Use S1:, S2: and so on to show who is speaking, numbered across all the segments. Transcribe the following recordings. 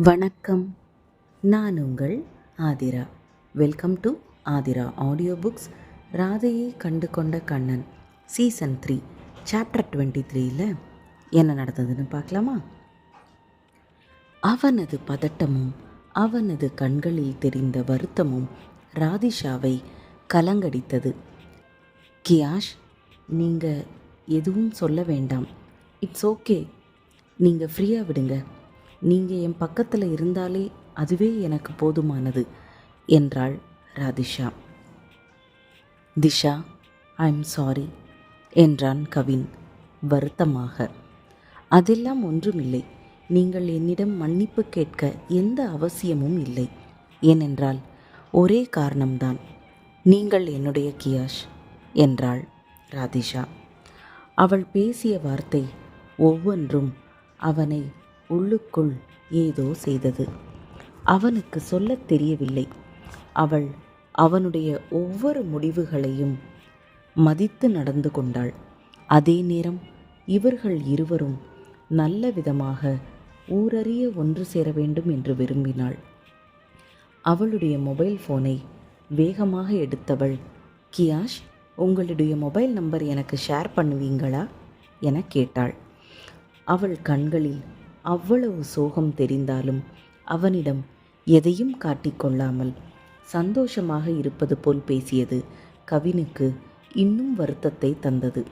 S1: வணக்கம். நான் உங்கள் Aadhira. Welcome to Aadhira audio books. ராதையை கண்டு கொண்ட கண்ணன் சீசன் 3 சாப்டர் 23ல் என்ன நடந்ததுன்னு பார்க்கலாமா? அவனது பதட்டமும் அவனது கண்களில் தெரிந்த வருத்தமும் ராதிஷாவை கலங்கடித்தது. கியாஷ், நீங்கள் எதுவும் சொல்ல வேண்டாம். It's okay. நீங்கள் ஃப்ரீயாக விடுங்க. நீங்கள் என் பக்கத்தில் இருந்தாலே அதுவே எனக்கு போதுமானது என்றாள் ராதிஷா. திஷா, ஐ எம் சாரி என்றான் கவின் வருத்தமாக. அதெல்லாம் ஒன்றுமில்லை. நீங்கள் என்னிடம் மன்னிப்பு கேட்க எந்த அவசியமும் இல்லை. ஏனென்றால் ஒரே காரணம்தான், நீங்கள் என்னுடைய கியாஷ் என்றாள் ராதிஷா. அவள் பேசிய வார்த்தை ஒவ்வொன்றும் அவனை உள்ளுக்குள் ஏதோ செய்தது. அவனுக்கு சொல்லத் தெரியவில்லை. அவள் அவனுடைய ஒவ்வொரு முடிவுகளையும் மதித்து நடந்து கொண்டாள். அதே நேரம் இவர்கள் இருவரும் நல்ல விதமாக ஊரறிய ஒன்று சேர வேண்டும் என்று விரும்பினாள். அவளுடைய மொபைல் ஃபோனை வேகமாக எடுத்தவள், கியாஷ், உங்களுடைய மொபைல் நம்பர் எனக்கு ஷேர் பண்ணுவீங்களா என கேட்டாள். அவள் கண்களில் அவ்வளவு சோகம் தெரிந்தாலும் அவனிடம் எதையும் காட்டிக்கொள்ளாமல் சந்தோஷமாக இருப்பது போல் பேசியது கவினுக்கு இன்னும் வருத்தத்தை தந்தது.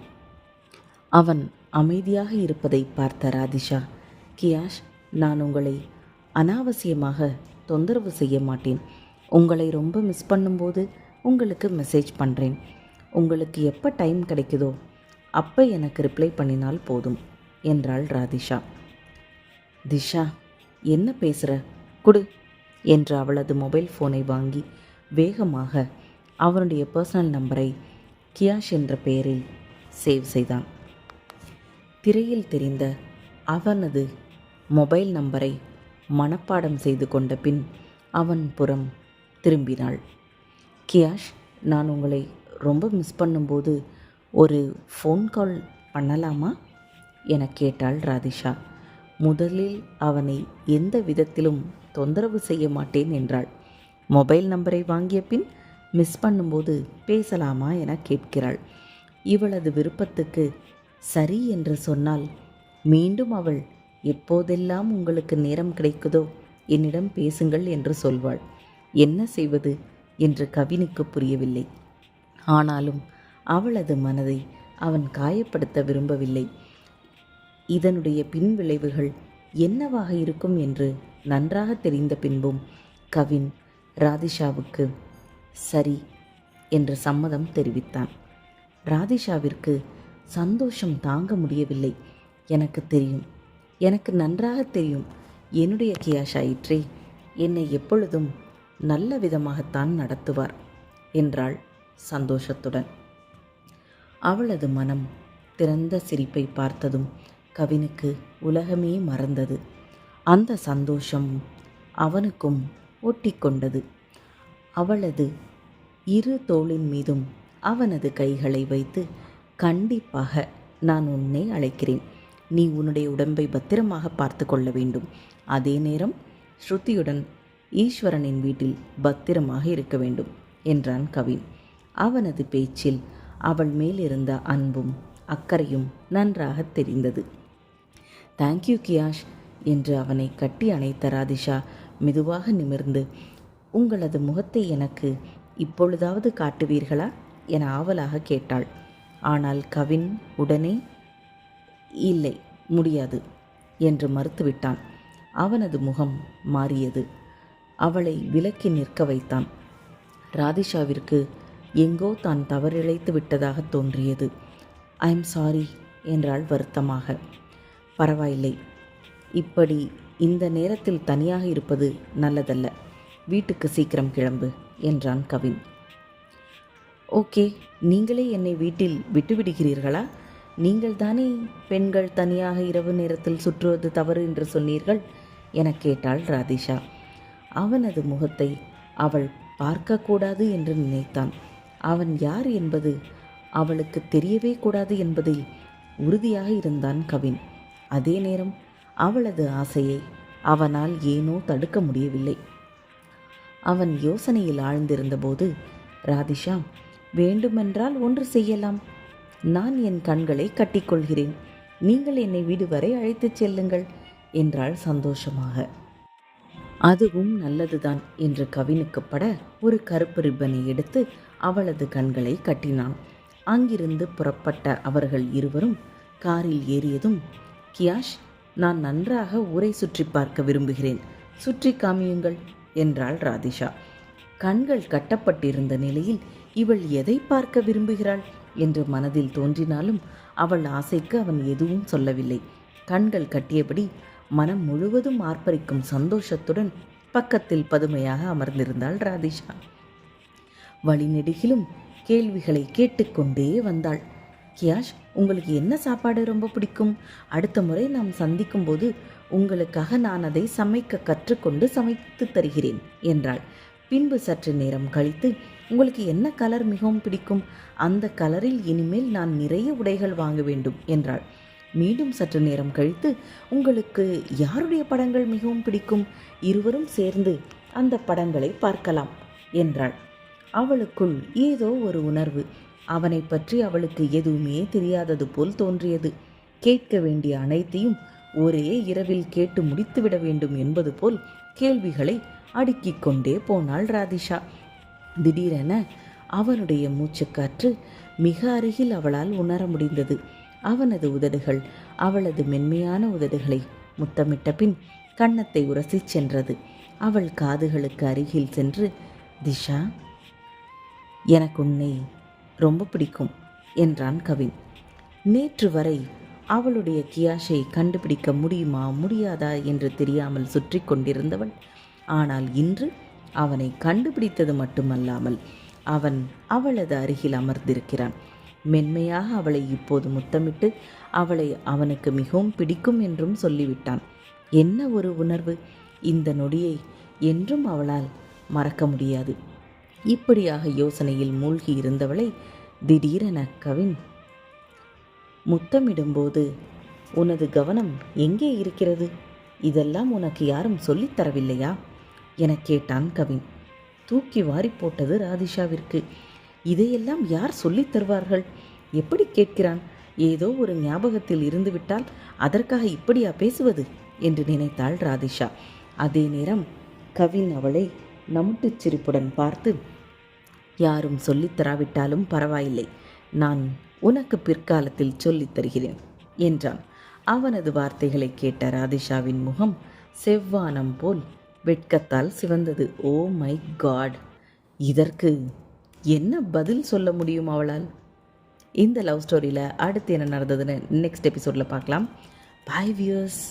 S1: அவன் அமைதியாக இருப்பதை பார்த்த ராதிஷா, கியாஷ், நான் உங்களை அனாவசியமாக தொந்தரவு செய்ய மாட்டேன். உங்களை ரொம்ப மிஸ் பண்ணும்போது உங்களுக்கு மெசேஜ் பண்ணுறேன். உங்களுக்கு எப்போ டைம் கிடைக்குதோ அப்போ எனக்கு ரிப்ளை பண்ணினால் போதும் என்றாள் ராதிஷா. திஷா, என்ன பேசுகிற? குடு என்று அவளது மொபைல் ஃபோனை வாங்கி வேகமாக அவனுடைய பர்சனல் நம்பரை கியாஷ் என்ற பெயரில் சேவ் செய்தான். திரையில் தெரிந்த அவனது மொபைல் நம்பரை மனப்பாடம் செய்து கொண்ட பின் அவன் புறம் திரும்பினாள். கியாஷ், நான் உங்களை ரொம்ப மிஸ் பண்ணும்போது ஒரு ஃபோன் கால் பண்ணலாமா என கேட்டாள் ராதிஷா. முதலில் அவனை எந்த விதத்திலும் தொந்தரவு செய்ய மாட்டேன் என்றாள். மொபைல் நம்பரை வாங்கிய பின் மிஸ் பண்ணும்போது பேசலாமா என கேட்கிறாள். இவளது விருப்பத்துக்கு சரி என்று சொன்னால் மீண்டும் அவள் எப்போதெல்லாம் உங்களுக்கு நேரம் கிடைக்குதோ என்னிடம் பேசுங்கள் என்று சொல்வாள். என்ன செய்வது என்று கவினுக்கு புரியவில்லை. ஆனாலும் அவளது மனதை அவன் காயப்படுத்த விரும்பவில்லை. இதனுடைய பின்விளைவுகள் என்னவாக இருக்கும் என்று நன்றாக தெரிந்த பின்பும் கவின் ராதிஷாவுக்கு சரி என்று சம்மதம் தெரிவித்தான். ராதிஷாவிற்கு சந்தோஷம் தாங்க முடியவில்லை. எனக்கு தெரியும், எனக்கு நன்றாக தெரியும், என்னுடைய கியாஷ் ஆயிற்றே, என்னை எப்பொழுதும் நல்ல விதமாகத்தான் நடத்துவார் என்றாள் சந்தோஷத்துடன். அவளது மனம் திறந்த சிரிப்பை பார்த்ததும் கவினுக்கு உலகமே மறந்தது. அந்த சந்தோஷம் அவனுக்கும் ஒட்டிக்கொண்டது. அவளது இரு தோளின் மீதும் அவனது கைகளை வைத்து, கண்டிப்பாக நான் உன்னை அழைக்கிறேன். நீ உன்னுடைய உடம்பை பத்திரமாக பார்த்து கொள்ள வேண்டும். அதே நேரம் ஸ்ருதியுடன் ஈஸ்வரனின் வீட்டில் பத்திரமாக இருக்க வேண்டும் என்றான் கவின். அவனது பேச்சில் அவள் மேலிருந்த அன்பும் அக்கறையும் நன்றாக தெரிந்தது. தேங்க்யூ கியாஷ் என்று அவனை கட்டி அணைத்த ராதிஷா மெதுவாக நிமிர்ந்து, உங்களது முகத்தை எனக்கு இப்பொழுதாவது காட்டுவீர்களா என ஆவலாக கேட்டாள். ஆனால் கவின் உடனே இல்லை, முடியாது என்று மறுத்துவிட்டான். அவனது முகம் மாறியது. அவளை விலக்கி நிற்க வைத்தான். ராதிஷாவிற்கு எங்கோ தான் தவறிழைத்து விட்டதாக தோன்றியது. ஐ எம் சாரி என்றாள் வருத்தமாக. பரவாயில்லை, இப்படி இந்த நேரத்தில் தனியாக இருப்பது நல்லதல்ல. வீட்டுக்கு சீக்கிரம் கிளம்பு என்றான் கவின். ஓகே, நீங்களே என்னை வீட்டில் விட்டுவிடுகிறீர்களா? நீங்கள் தானே பெண்கள் தனியாக இரவு நேரத்தில் சுற்றுவது தவறு என்று சொன்னீர்கள் என கேட்டாள் ராதிஷா. அவனது முகத்தை அவள் பார்க்கக்கூடாது என்று நினைத்தான். அவன் யார் என்பது அவளுக்கு தெரியவே கூடாது என்பதில் உறுதியாக இருந்தான் கவின். அதே நேரம் அவளது ஆசையை அவனால் ஏனோ தடுக்க முடியவில்லை. அவன் யோசனையில் ஆழ்ந்திருந்தபோது ராதிஷா, வேண்டுமென்றால் ஒன்று செய்யலாம். நான் என் கண்களை கட்டிக்கொள்கிறேன், நீங்கள் என்னை வீடு வரை அழைத்துச் செல்லுங்கள் என்றாள் சந்தோஷமாக. அதுவும் நல்லதுதான் என்று கவினுக்குப்பட ஒரு கருப்பு ரிப்பனை எடுத்து அவளது கண்களை கட்டினான். அங்கிருந்து புறப்பட்ட அவர்கள் இருவரும் காரில் ஏறியதும், கியாஷ், நான் நன்றாக ஊரை சுற்றி பார்க்க விரும்புகிறேன், சுற்றி காமியுங்கள் என்றாள் ராதிஷா. கண்கள் கட்டப்பட்டிருந்த நிலையில் இவள் எதை பார்க்க விரும்புகிறாள் என்று மனதில் தோன்றினாலும் அவள் ஆசைக்கு அவன் எதுவும் சொல்லவில்லை. கண்கள் கட்டியபடி மனம் முழுவதும் ஆர்ப்பரிக்கும் சந்தோஷத்துடன் பக்கத்தில் பதுமையாக அமர்ந்திருந்தாள் ராதிஷா. வழிநெடுகிலும் கேள்விகளை கேட்டுக்கொண்டே வந்தாள். கியாஷ், உங்களுக்கு என்ன சாப்பாடு ரொம்ப பிடிக்கும்? அடுத்த முறை நாம் சந்திக்கும் போது உங்களுக்காக நான் அதை சமைக்க கற்றுக்கொண்டு சமைத்து தருகிறேன் என்றாள். பின்பு சற்று நேரம் கழித்து, உங்களுக்கு என்ன கலர் மிகவும் பிடிக்கும்? அந்த கலரில் இனிமேல் நான் நிறைய உடைகள் வாங்க வேண்டும் என்றாள். மீண்டும் சற்று நேரம் கழித்து, உங்களுக்கு யாருடைய படங்கள் மிகவும் பிடிக்கும்? இருவரும் சேர்ந்து அந்த படங்களை பார்க்கலாம் என்றாள். அவளுக்குள் ஏதோ ஒரு உணர்வு. அவனை பற்றி அவளுக்கு எதுவுமே தெரியாதது போல் தோன்றியது. கேட்க வேண்டிய அனைத்தையும் ஒரே இரவில் கேட்டு முடித்துவிட வேண்டும் என்பது போல் கேள்விகளை அடுக்கிக் கொண்டே போனாள் ராதிஷா. திடீரென அவனுடைய மூச்சுக்காற்று மிக அருகில் அவளால் உணர முடிந்தது. அவனது உதடுகள் அவளது மென்மையான உதடுகளை முத்தமிட்ட பின் கன்னத்தை உரசிச் சென்றது. அவள் காதுகளுக்கு அருகில் சென்று, திஷா, எனக்கு உன்னை ரொம்ப பிடிக்கும் என்றான் கவின். நேற்று வரை அவளுடைய கியாஷை கண்டுபிடிக்க முடியுமா முடியாதா என்று தெரியாமல் சுற்றி கொண்டிருந்தவள், ஆனால் இன்று அவனை கண்டுபிடித்தது மட்டுமல்லாமல் அவன் அவளது அருகில் அமர்ந்திருக்கிறான். மென்மையாக அவளை இப்போது முத்தமிட்டு அவளை அவனுக்கு மிகவும் பிடிக்கும் என்றும் சொல்லிவிட்டான். என்ன ஒரு உணர்வு! இந்த நொடியை என்றும் அவளால் மறக்க முடியாது. இப்படியாக யோசனையில் மூழ்கி இருந்தவளை திடீரென கவின், முத்தமிடும்போது உனது கவனம் எங்கே இருக்கிறது? இதெல்லாம் உனக்கு யாரும் சொல்லித்தரவில்லையா எனக் கேட்டான் கவின். தூக்கி வாரி போட்டது ராதிஷாவிற்கு. இதையெல்லாம் யார் சொல்லித் தருவார்கள்? எப்படி கேட்கிறான்? ஏதோ ஒரு ஞாபகத்தில் இருந்துவிட்டால் அதற்காக இப்படியா பேசுவது என்று நினைத்தாள் ராதிஷா. அதே நேரம் கவின் அவளை நமுட்டுச் சிரிப்புடன் பார்த்து, யாரும் சொல்லித்தராவிட்டாலும் பரவாயில்லை, நான் உனக்கு பிற்காலத்தில் சொல்லித் தருகிறேன் என்றான். அவனது வார்த்தைகளை கேட்ட ராதிஷாவின் முகம் செவ்வானம் போல் வெட்கத்தால் சிவந்தது. Oh my God! இதற்கு என்ன பதில் சொல்ல முடியும் அவளால்? இந்த லவ் ஸ்டோரியில் அடுத்து என்ன நடந்ததுன்னு நெக்ஸ்ட் எபிசோடில் பார்க்கலாம். Bye viewers.